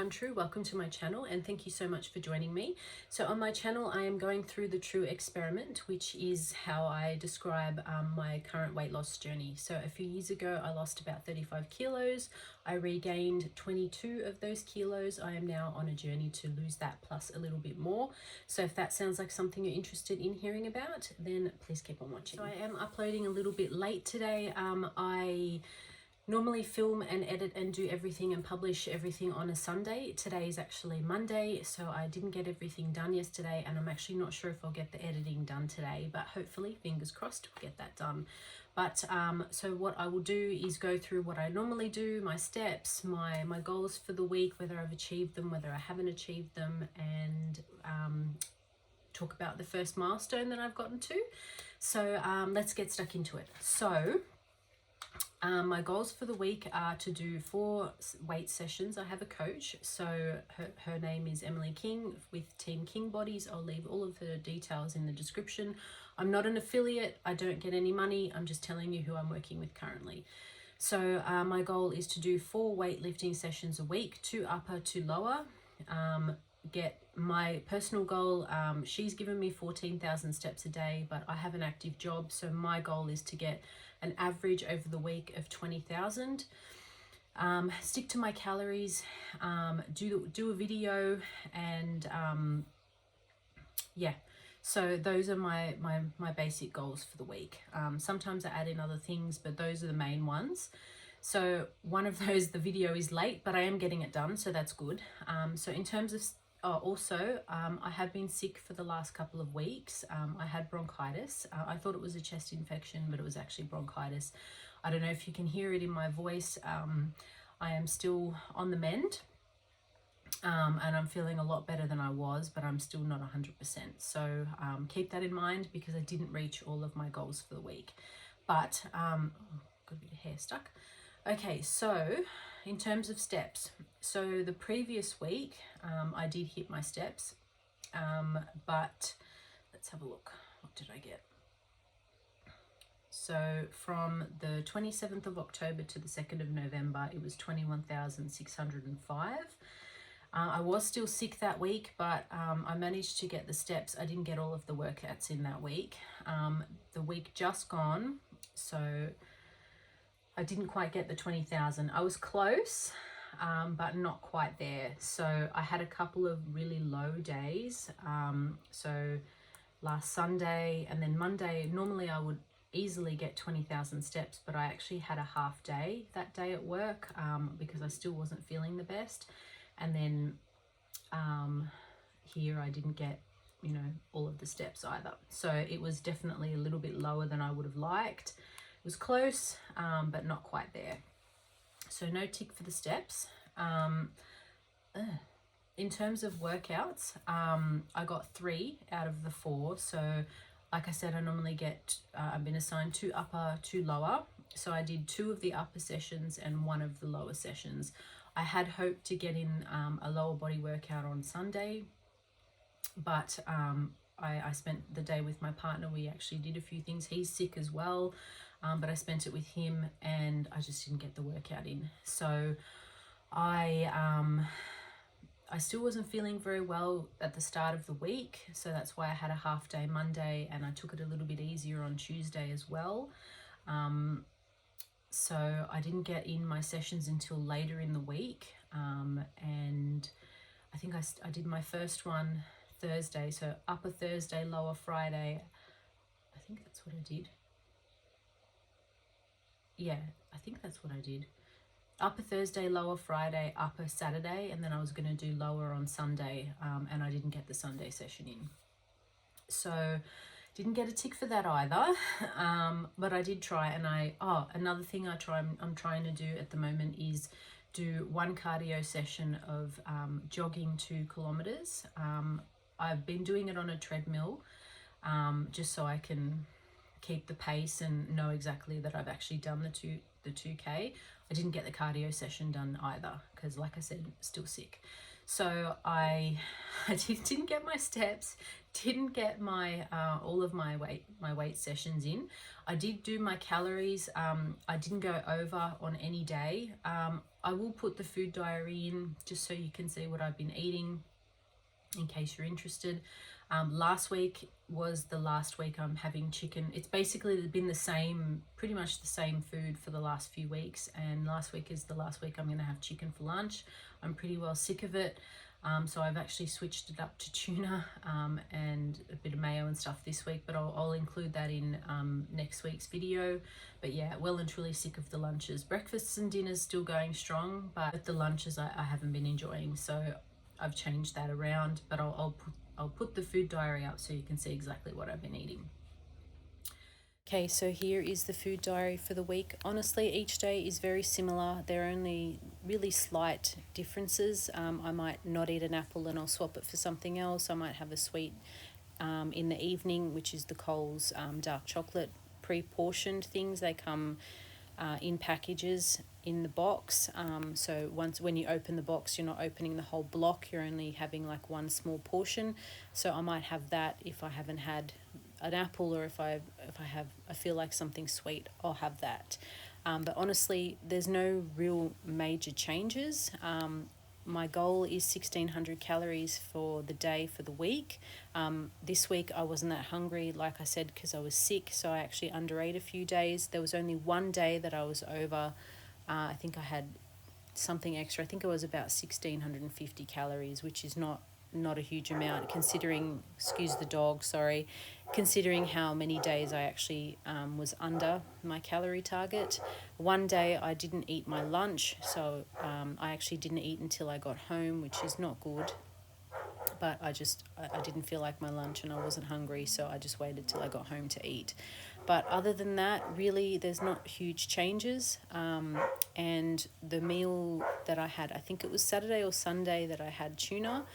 I'm True. Welcome to my channel and thank you so much for joining me. So on my channel I am going through the True experiment, which is how I describe my current weight loss journey. So a few years ago I lost about 35 kilos. I regained 22 of those kilos. I am now on a journey to lose that plus a little bit more. So if that sounds like something you're interested in hearing about, then please keep on watching. So I am uploading a little bit late today. I normally film and edit and do everything and publish everything on a Sunday. Today is actually Monday, so I didn't get everything done yesterday, and I'm actually not sure if I'll get the editing done today, but hopefully, fingers crossed, we'll get that done. But so what I will do is go through what I normally do, my steps, my goals for the week, whether I've achieved them, whether I haven't achieved them, and talk about the first milestone that I've gotten to. So let's get stuck into it. So my goals for the week are to do 4 weight sessions. I have a coach, so her name is Emily King with Team KINGBODIES. I'll leave all of her details in the description. I'm not an affiliate. I don't get any money. I'm just telling you who I'm working with currently. So my goal is to do 4 weightlifting sessions a week, 2 upper, 2 lower. Get my personal goal, she's given me 14,000 steps a day, but I have an active job, so my goal is to get an average over the week of 20,000. Stick to my calories, do a video, and yeah, so those are my basic goals for the week. Sometimes I add in other things, but those are the main ones. So one of those, the video is late, but I am getting it done, so that's good. So in terms of I have been sick for the last couple of weeks. I had bronchitis. I thought it was a chest infection, but it was actually bronchitis. I don't know if you can hear it in my voice. I am still on the mend, and I'm feeling a lot better than I was, but I'm still not 100%. So keep that in mind, because I didn't reach all of my goals for the week. But got a bit of hair stuck. Okay, so in terms of steps, so the previous week I did hit my steps, but let's have a look. What did I get? So from the 27th of October to the 2nd of November, it was 21,605. I was still sick that week, but I managed to get the steps. I didn't get all of the workouts in that week. The week just gone, so I didn't quite get the 20,000. I was close, but not quite there. So I had a couple of really low days. So last Sunday and then Monday, normally I would easily get 20,000 steps, but I actually had a half day that day at work because I still wasn't feeling the best. And then here I didn't get, all of the steps either. So it was definitely a little bit lower than I would have liked. It was close, but not quite there. So no tick for the steps. In terms of workouts, I got 3 out of the 4. So like I said, I normally get, I've been assigned 2 upper, 2 lower. So I did 2 of the upper sessions and 1 of the lower sessions. I had hoped to get in a lower body workout on Sunday, but I spent the day with my partner. We actually did a few things. He's sick as well. But I spent it with him and I just didn't get the workout in. So I still wasn't feeling very well at the start of the week. So that's why I had a half day Monday, and I took it a little bit easier on Tuesday as well. So I didn't get in my sessions until later in the week. And I think I did my first one Thursday. So upper Thursday, lower Friday. I think that's what I did. Yeah, I think that's what I did. Upper Thursday, lower Friday, upper Saturday, and then I was going to do lower on Sunday, and I didn't get the Sunday session in. So didn't get a tick for that either, but I did try. And another thing I'm trying to do at the moment is do 1 cardio session of jogging 2 kilometers. I've been doing it on a treadmill, just so I can keep the pace and know exactly that I've actually done the 2K. I didn't get the cardio session done either because, like I said, still sick. So I didn't get my steps, didn't get my all of my weight sessions in. I did do my calories. I didn't go over on any day. I will put the food diary in just so you can see what I've been eating in case you're interested. Last week was the last week I'm having chicken. It's basically been the same, pretty much the same food for the last few weeks, and last week is the last week I'm going to have chicken for lunch. I'm pretty well sick of it, so I've actually switched it up to tuna and a bit of mayo and stuff this week, but I'll include that in next week's video. But yeah, well and truly sick of the lunches. Breakfasts and dinners still going strong, but the lunches I haven't been enjoying, so I've changed that around. But I'll put the food diary up so you can see exactly what I've been eating. Okay, so here is the food diary for the week. Honestly, each day is very similar. There are only really slight differences. I might not eat an apple and I'll swap it for something else. I might have a sweet in the evening, which is the Coles dark chocolate pre-portioned things. They come in packages in the box, so when you open the box, you're not opening the whole block, you're only having like one small portion. So I might have that if I haven't had an apple, or if I feel like something sweet, I'll have that. But honestly, there's no real major changes. My goal is 1,600 calories for the day for the week. This week I wasn't that hungry, like I said, because I was sick, so I actually underate a few days. There was only one day that I was over. I think I had something extra. I think it was about 1,650 calories, which is not a huge amount considering, excuse the dog, sorry, considering how many days I actually was under my calorie target. One day I didn't eat my lunch, so I actually didn't eat until I got home, which is not good. But I didn't feel like my lunch and I wasn't hungry, so I just waited till I got home to eat. But other than that, really, there's not huge changes. And the meal that I had, I think it was Saturday or Sunday that I had tuna.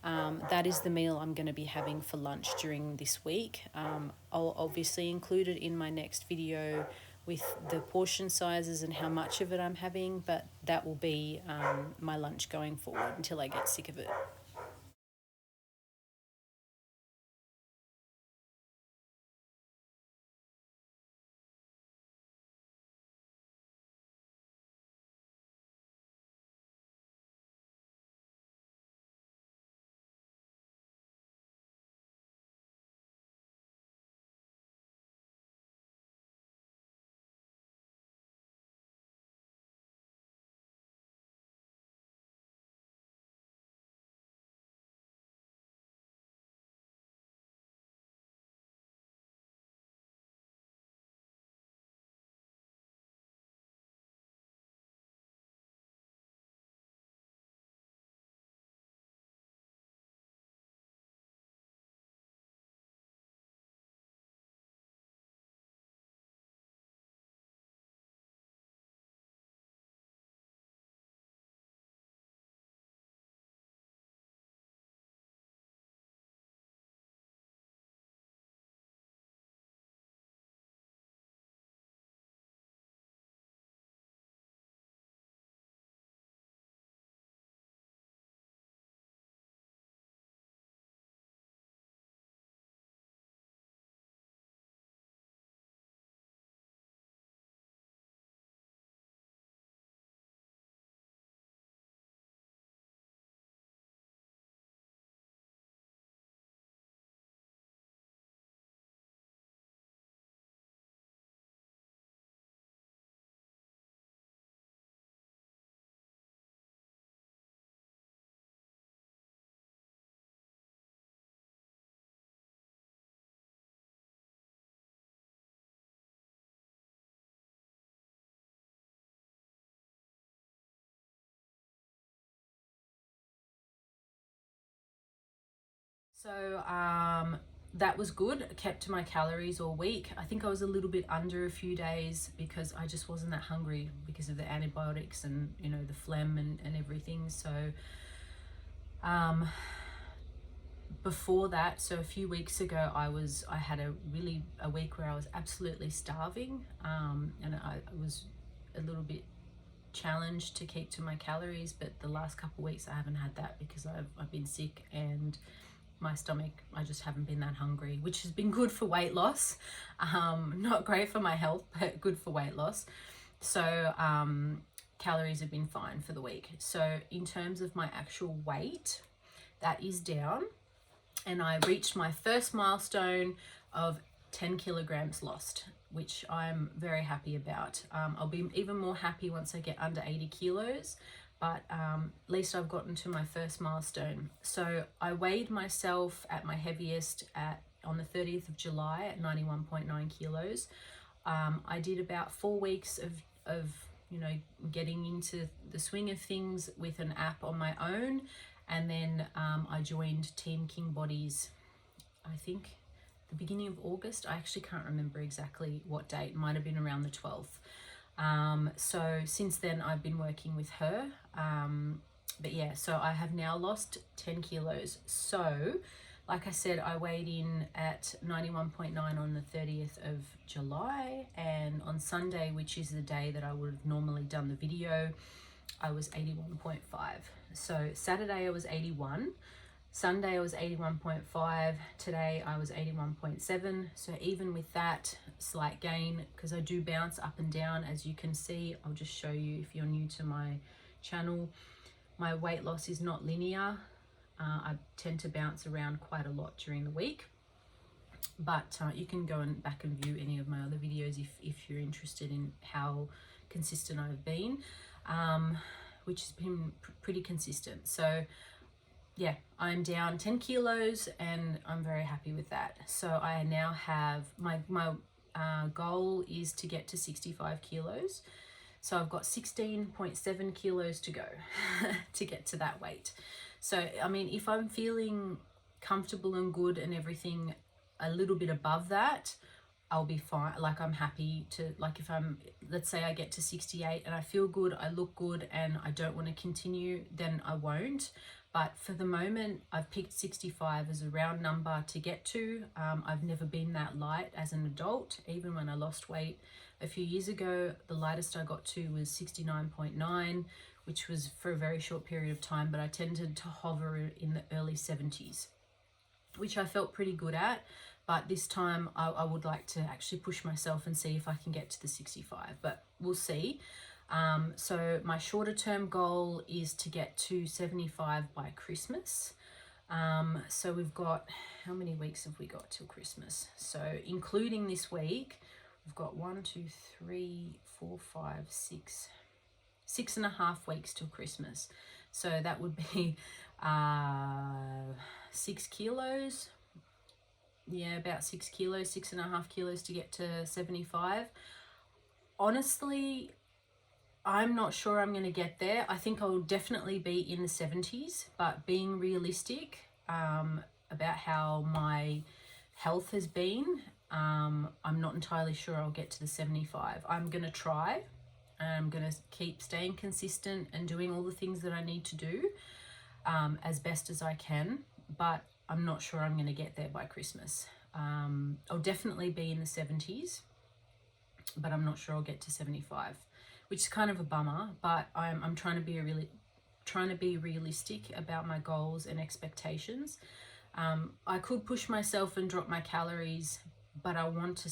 That is the meal I'm going to be having for lunch during this week. I'll obviously include it in my next video with the portion sizes and how much of it I'm having, but that will be my lunch going forward until I get sick of it. So that was good. I kept to my calories all week. I think I was a little bit under a few days because I just wasn't that hungry because of the antibiotics and, you know, the phlegm and everything. So before that, so a few weeks ago, I had a week where I was absolutely starving, and I was a little bit challenged to keep to my calories. But the last couple of weeks I haven't had that because I've been sick, and my stomach, I just haven't been that hungry, which has been good for weight loss. Not great for my health, but good for weight loss. So calories have been fine for the week. So in terms of my actual weight, that is down, and I reached my first milestone of 10 kilograms lost, which I'm very happy about. I'll be even more happy once I get under 80 kilos, but at least I've gotten to my first milestone. So I weighed myself at my heaviest on the 30th of July at 91.9 kilos. I did about 4 weeks of getting into the swing of things with an app on my own, and then I joined Team KINGBODIES, I think the beginning of August. I actually can't remember exactly what date. It might have been around the 12th. So since then I've been working with her. But yeah, so I have now lost 10 kilos. So like I said, I weighed in at 91.9 on the 30th of July, and on Sunday, which is the day that I would have normally done the video, I was 81.5. So Saturday I was 81. Sunday I was 81.5. Today I was 81.7. So even with that slight gain, because I do bounce up and down, as you can see, I'll just show you if you're new to my channel. My weight loss is not linear. I tend to bounce around quite a lot during the week, but you can go back and view any of my other videos if you're interested in how consistent I've been, which has been pretty consistent. So yeah, I'm down 10 kilos and I'm very happy with that. So I now have my goal is to get to 65 kilos. So I've got 16.7 kilos to go to get to that weight. So, I mean, if I'm feeling comfortable and good and everything a little bit above that, I'll be fine. Like, I'm happy to, like, if let's say I get to 68 and I feel good, I look good, and I don't want to continue, then I won't. But for the moment, I've picked 65 as a round number to get to. I've never been that light as an adult. Even when I lost weight a few years ago, the lightest I got to was 69.9, which was for a very short period of time, but I tended to hover in the early 70s, which I felt pretty good at. But this time I would like to actually push myself and see if I can get to the 65, but we'll see. So my shorter term goal is to get to 75 by Christmas. So we've got, how many weeks have we got till Christmas? So including this week, we've got 6.5 weeks till Christmas. So that would be 6 kilos. Yeah, about 6 kilos, 6.5 kilos to get to 75. Honestly, I'm not sure I'm going to get there. I think I'll definitely be in the 70s, but being realistic about how my health has been, I'm not entirely sure I'll get to the 75. I'm going to try. I'm going to keep staying consistent and doing all the things that I need to do as best as I can, but I'm not sure I'm going to get there by Christmas. I'll definitely be in the 70s, but I'm not sure I'll get to 75, which is kind of a bummer, but I'm trying to be realistic about my goals and expectations. I could push myself and drop my calories, but I want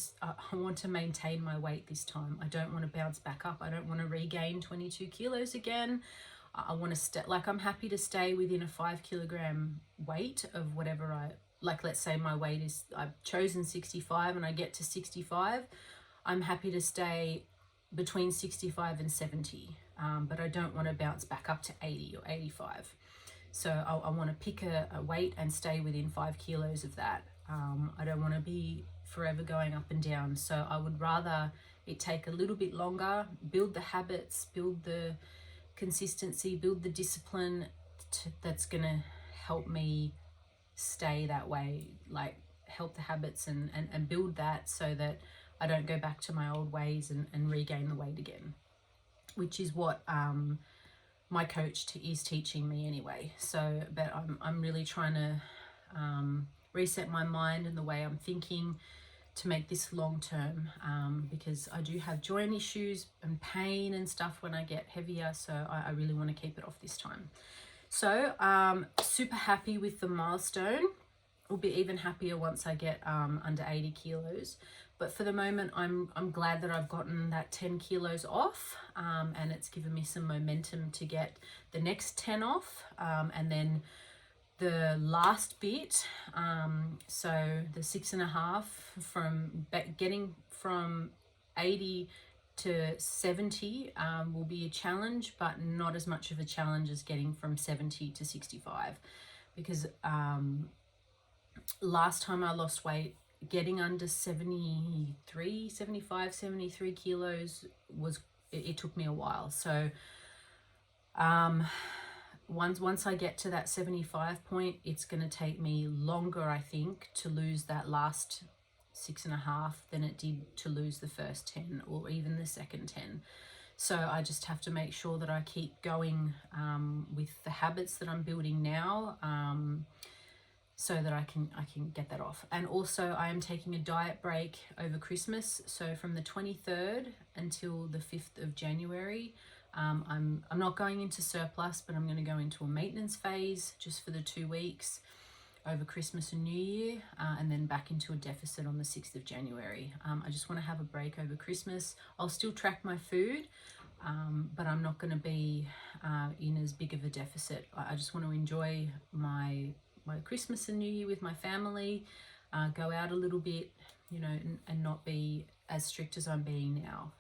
to maintain my weight this time. I don't want to bounce back up. I don't want to regain 22 kilos again. I want to I'm happy to stay within a 5 kilogram weight of whatever let's say my weight is, I've chosen 65 and I get to 65. I'm happy to stay between 65 and 70, but I don't want to bounce back up to 80 or 85. So I want to pick a weight and stay within 5 kilos of that. I don't want to be forever going up and down. So I would rather it take a little bit longer, build the habits, build the consistency, build the discipline that's going to help me stay that way, like help the habits and build that so that I don't go back to my old ways and regain the weight again, which is what my coach is teaching me anyway. So, but I'm really trying to reset my mind and the way I'm thinking to make this long term, because I do have joint issues and pain and stuff when I get heavier, so I really want to keep it off this time. So super happy with the milestone. will be even happier once I get under 80 kilos. But for the moment, I'm glad that I've gotten that 10 kilos off, and it's given me some momentum to get the next 10 off, and then the last bit, so the 6.5, from getting from 80 to 70 will be a challenge, but not as much of a challenge as getting from 70 to 65, because last time I lost weight, getting under 73, 75, 73 kilos was, it took me a while. So once I get to that 75 point, it's going to take me longer, I think, to lose that last 6.5 than it did to lose the first 10 or even the second 10. So I just have to make sure that I keep going with the habits that I'm building now, so that I can get that off. And also I am taking a diet break over Christmas. So from the 23rd until the 5th of January, I'm not going into surplus, but I'm going to go into a maintenance phase just for the 2 weeks over Christmas and New Year, and then back into a deficit on the 6th of January. I just want to have a break over Christmas. I'll still track my food, but I'm not going to be in as big of a deficit. I just want to enjoy my Christmas and New Year with my family, go out a little bit, you know, and not be as strict as I'm being now.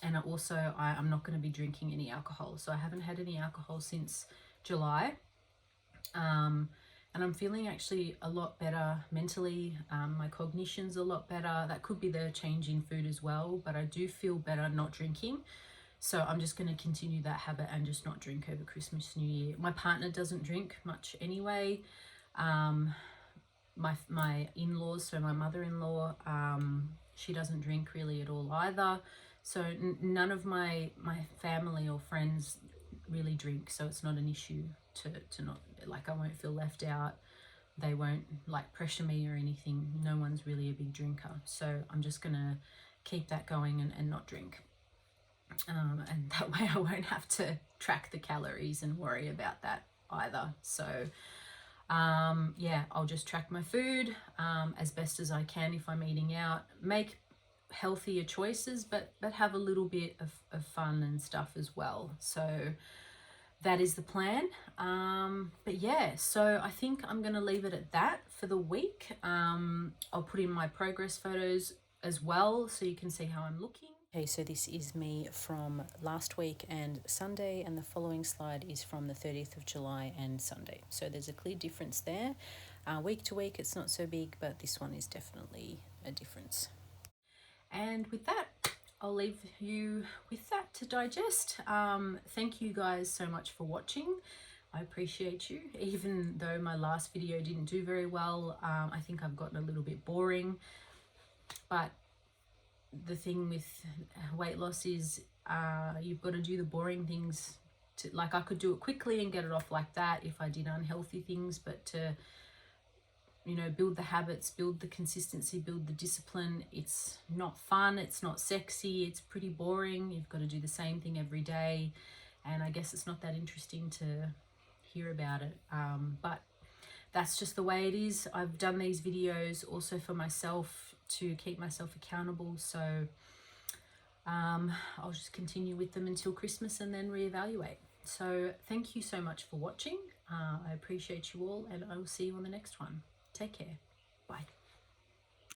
And also I'm not going to be drinking any alcohol. So I haven't had any alcohol since July. And I'm feeling actually a lot better mentally. My cognition's a lot better. That could be the change in food as well, but I do feel better not drinking. So I'm just going to continue that habit and just not drink over Christmas, New Year. My partner doesn't drink much anyway. My in-laws, so my mother-in-law, she doesn't drink really at all either. So none of my family or friends really drink. So it's not an issue to not, like, I won't feel left out. They won't like pressure me or anything. No one's really a big drinker. So I'm just going to keep that going and not drink. And that way I won't have to track the calories and worry about that either. So yeah, I'll just track my food as best as I can if I'm eating out, make healthier choices, but have a little bit of fun and stuff as well. So that is the plan. But yeah, so I think I'm going to leave it at that for the week. I'll put in my progress photos as well so you can see how I'm looking. Okay, so this is me from last week and Sunday, and the following slide is from the 30th of July and Sunday. So there's a clear difference there. Week to week it's not so big, but this one is definitely a difference. And with that, I'll leave you with that to digest. Thank you guys so much for watching. I appreciate you. Even though my last video didn't do very well, I think I've gotten a little bit boring. But the thing with weight loss is you've got to do the boring things. Like, I could do it quickly and get it off like that if I did unhealthy things, but to, you know, build the habits, build the consistency, build the discipline, it's not fun, it's not sexy, it's pretty boring. You've got to do the same thing every day, and I guess it's not that interesting to hear about it, but that's just the way it is. I've done these videos also for myself to keep myself accountable, so I'll just continue with them until Christmas and then reevaluate. So thank you so much for watching. I appreciate you all, and I will see you on the next one. Take care. Bye.